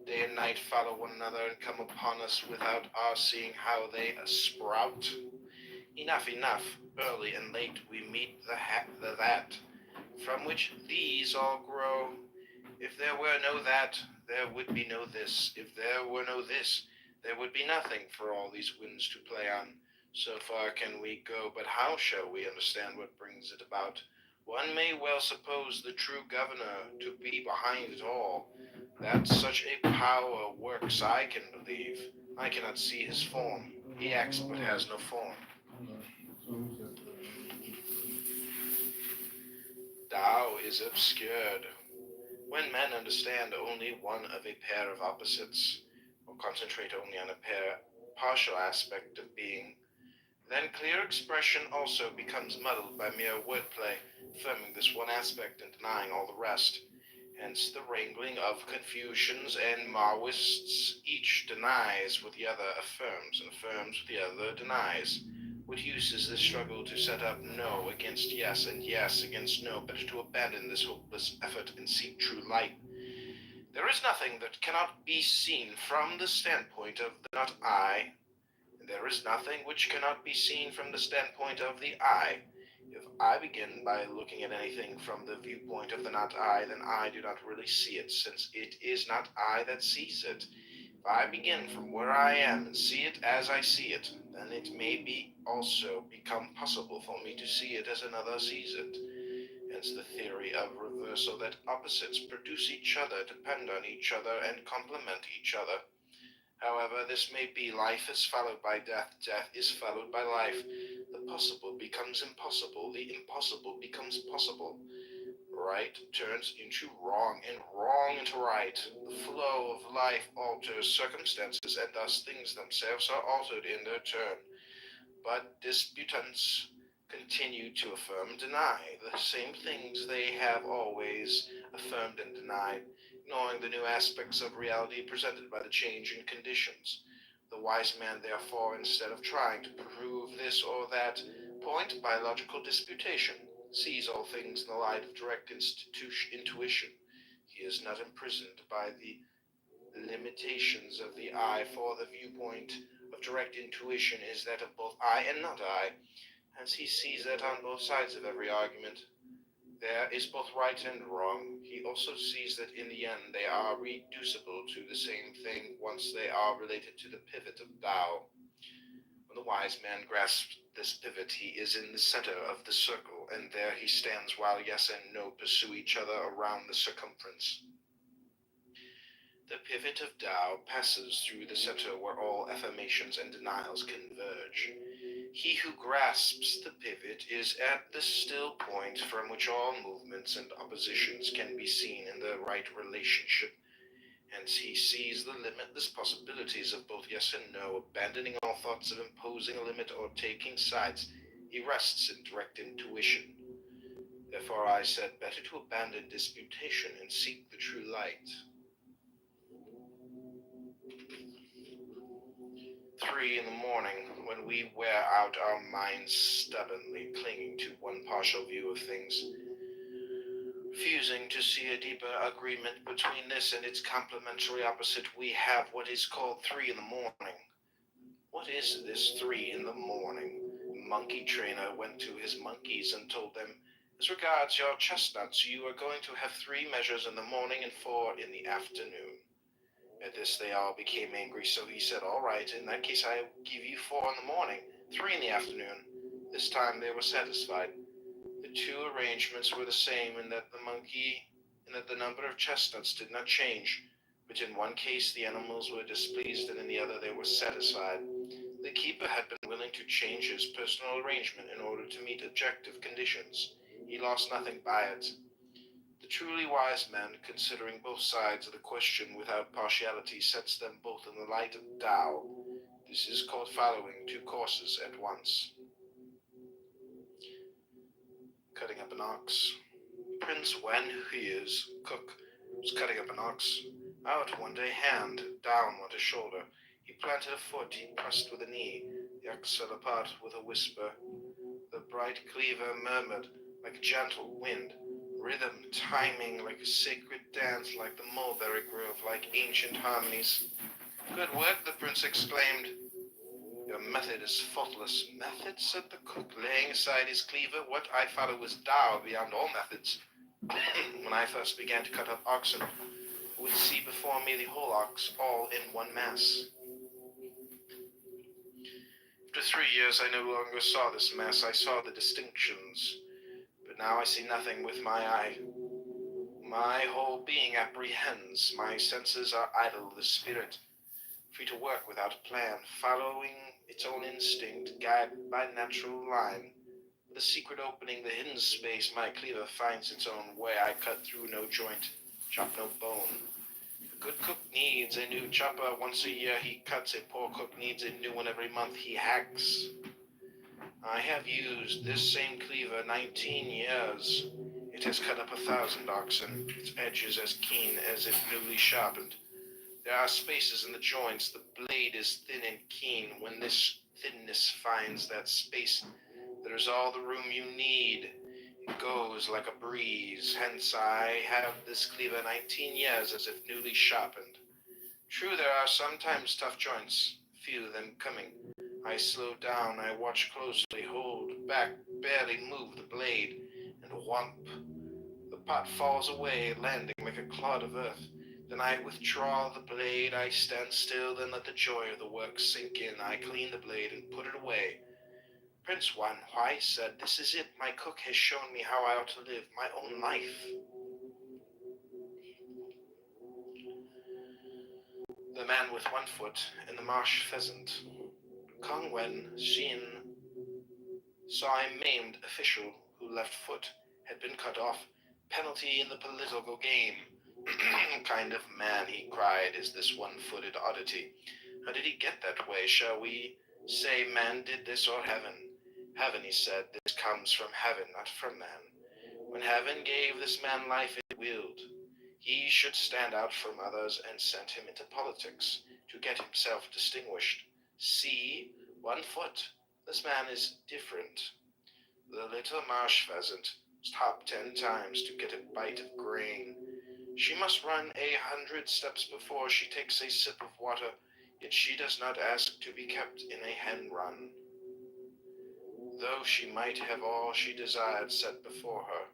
Day and night follow one another and come upon us without our seeing how they sprout. Enough, enough. Early and late we meet the that, from which these all grow. If there were no that, there would be no this. If there were no this, there would be nothing for all these winds to play on. So far can we go, but how shall we understand what brings it about? One may well suppose the true governor to be behind it all. That such a power works I can believe. I cannot see his form. He acts but has no form. Tao is obscured. When men understand only one of a pair of opposites, or concentrate only on a partial aspect of being, then clear expression also becomes muddled by mere wordplay, affirming this one aspect and denying all the rest. Hence the wrangling of Confucians and Maoists. Each denies what the other affirms, and affirms what the other denies. What use is this struggle to set up no against yes and yes against no? Better to abandon this hopeless effort and seek true light. There is nothing that cannot be seen from the standpoint of the not I, and there is nothing which cannot be seen from the standpoint of the I. If I begin by looking at anything from the viewpoint of the not I, then I do not really see it, since it is not I that sees it. If I begin from where I am and see it as I see it, then it may be also become possible for me to see it as another sees it. Hence the theory of reversal, that opposites produce each other, depend on each other, and complement each other. However this may be, life is followed by death, death is followed by life. The possible becomes impossible, the impossible becomes possible. Right turns into wrong, and wrong into right. The flow of life alters circumstances, and thus things themselves are altered in their turn. But disputants continue to affirm and deny the same things they have always affirmed and denied, ignoring the new aspects of reality presented by the change in conditions. The wise man, therefore, instead of trying to prove this or that point by logical disputation, sees all things in the light of direct intuition. He is not imprisoned by the limitations of the I, for the viewpoint of direct intuition is that of both I and not I. Hence he sees that on both sides of every argument there is both right and wrong. He also sees that in the end they are reducible to the same thing once they are related to the pivot of Tao. When the wise man grasps this pivot, he is in the center of the circle, and there he stands while yes and no pursue each other around the circumference. The pivot of Tao passes through the center where all affirmations and denials converge. He who grasps the pivot is at the still point from which all movements and oppositions can be seen in the right relationship. Hence he sees the limitless possibilities of both yes and no, abandoning all thoughts of imposing a limit or taking sides. He rests in direct intuition. Therefore I said, better to abandon disputation and seek the true light. 3 in the morning, when we wear out our minds stubbornly, clinging to one partial view of things, refusing to see a deeper agreement between this and its complementary opposite, we have what is called 3 in the morning. What is this 3 in the morning? A monkey trainer went to his monkeys and told them, as regards your chestnuts, you are going to have 3 measures in the morning and 4 in the afternoon. At this they all became angry, so he said, all right, in that case I will give you 4 in the morning, 3 in the afternoon. This time they were satisfied. The 2 arrangements were the same in that the number of chestnuts did not change, but in one case the animals were displeased and in the other they were satisfied. The keeper had been willing to change his personal arrangement in order to meet objective conditions. He lost nothing by it. The truly wise man, considering both sides of the question without partiality, sets them both in the light of Tao. This is called following 2 courses at once. Cutting up an ox. Prince Wen, who is cook, was cutting up an ox. Out one day hand, down went a shoulder. He planted a foot, he pressed with a knee. The ox fell apart with a whisper. The bright cleaver murmured like a gentle wind. Rhythm, timing, like a sacred dance, like the mulberry grove, like ancient harmonies. Good work, the prince exclaimed. Your method is faultless. Method, said the cook, laying aside his cleaver. What I follow is Tao beyond all methods. When I first began to cut up oxen, I would see before me the whole ox, all in one mass. After 3 years, I no longer saw this mass. I saw the distinctions. But now I see nothing with my eye. My whole being apprehends. My senses are idle, the spirit, free to work without a plan, following its own instinct, guided by natural line. The secret opening, the hidden space, my cleaver finds its own way. I cut through no joint, chop no bone. A good cook needs a new chopper once a year. He cuts. A poor cook needs a new one every month. He hacks. I have used this same cleaver 19 years. It has cut up 1,000 oxen, its edges as keen as if newly sharpened. There are spaces in the joints. The blade is thin and keen. When this thinness finds that space, there is all the room you need. It goes like a breeze. Hence I have this cleaver 19 years as if newly sharpened. True, there are sometimes tough joints, few of them coming. I slow down, I watch closely, hold back, barely move the blade, and whomp. The pot falls away, landing like a clod of earth. Then I withdraw the blade, I stand still, then let the joy of the work sink in. I clean the blade and put it away. Prince Wanhai said, "This is it. My cook has shown me how I ought to live my own life." The man with one foot and the marsh pheasant. Congressman Xin saw a maimed official who left foot had been cut off. Penalty in the political game. Kind of man, he cried, is this one-footed oddity? How did he get that way? Shall we say man did this or heaven? Heaven, he said, this comes from heaven, not from man. When heaven gave this man life, it willed he should stand out from others and sent him into politics to get himself distinguished. See, 1 foot. This man is different. The little marsh pheasant stopped 10 times to get a bite of grain. She must run 100 steps before she takes a sip of water, yet she does not ask to be kept in a hen run. Though she might have all she desired set before her,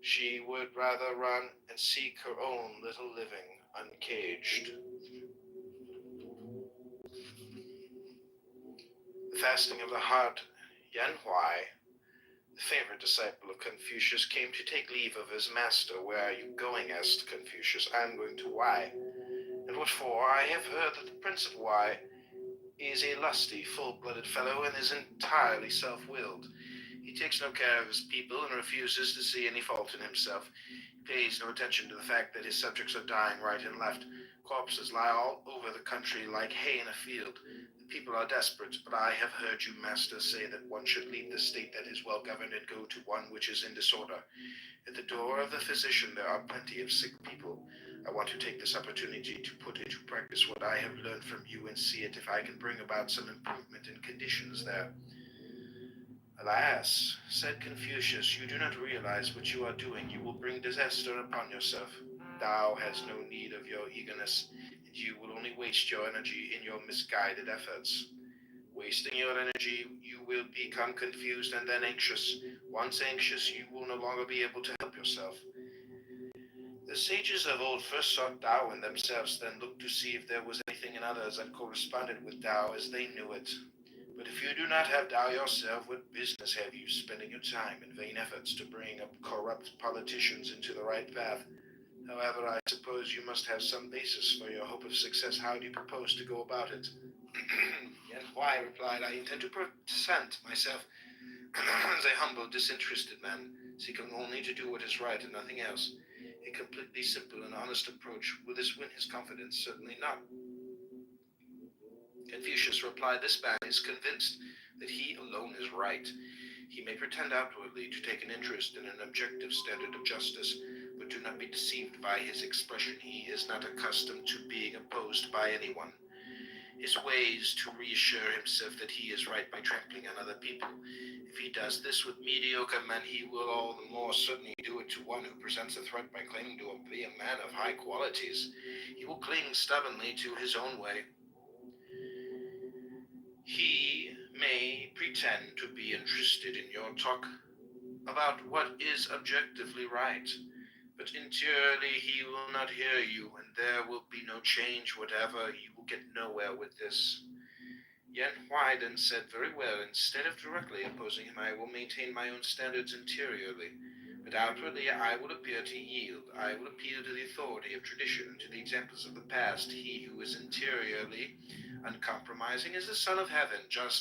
she would rather run and seek her own little living uncaged. The fasting of the heart, Yan Huai, the favorite disciple of Confucius, came to take leave of his master. "Where are you going?" asked Confucius. "I am going to Wei." "And what for?" "I have heard that the Prince of Wei is a lusty, full-blooded fellow and is entirely self-willed. He takes no care of his people and refuses to see any fault in himself. He pays no attention to the fact that his subjects are dying right and left. Corpses lie all over the country like hay in a field. The people are desperate, but I have heard you, master, say that one should leave the state that is well-governed and go to one which is in disorder. At the door of the physician there are plenty of sick people. I want to take this opportunity to put into practice what I have learned from you and see if I can bring about some improvement in conditions there." "Alas," said Confucius, "you do not realize what you are doing. You will bring disaster upon yourself. Tao has no need of your eagerness, and you will only waste your energy in your misguided efforts. Wasting your energy, you will become confused and then anxious. Once anxious, you will no longer be able to help yourself. The sages of old first sought Tao in themselves, then looked to see if there was anything in others that corresponded with Tao as they knew it. But if you do not have Tao yourself, what business have you spending your time in vain efforts to bring up corrupt politicians into the right path? However, I suppose you must have some basis for your hope of success. How do you propose to go about it?" Yan Huai replied, "I intend to present myself as a humble, disinterested man, seeking only to do what is right and nothing else. A completely simple and honest approach. Will this win his confidence? Certainly not." Confucius replied, "This man is convinced that he alone is right. He may pretend outwardly to take an interest in an objective standard of justice, but do not be deceived by his expression. He is not accustomed to being opposed by anyone. His way is to reassure himself that he is right by trampling on other people. If he does this with mediocre men, he will all the more certainly do it to one who presents a threat by claiming to be a man of high qualities. He will cling stubbornly to his own way. He may pretend to be interested in your talk about what is objectively right, but interiorly he will not hear you, and there will be no change whatever. You will get nowhere with this. Yen Huai then said, very well, instead of directly opposing him, I will maintain my own standards interiorly, but outwardly I will appear to yield. I will appeal to the authority of tradition, to the examples of the past. He who is interiorly uncompromising is the Son of Heaven, just as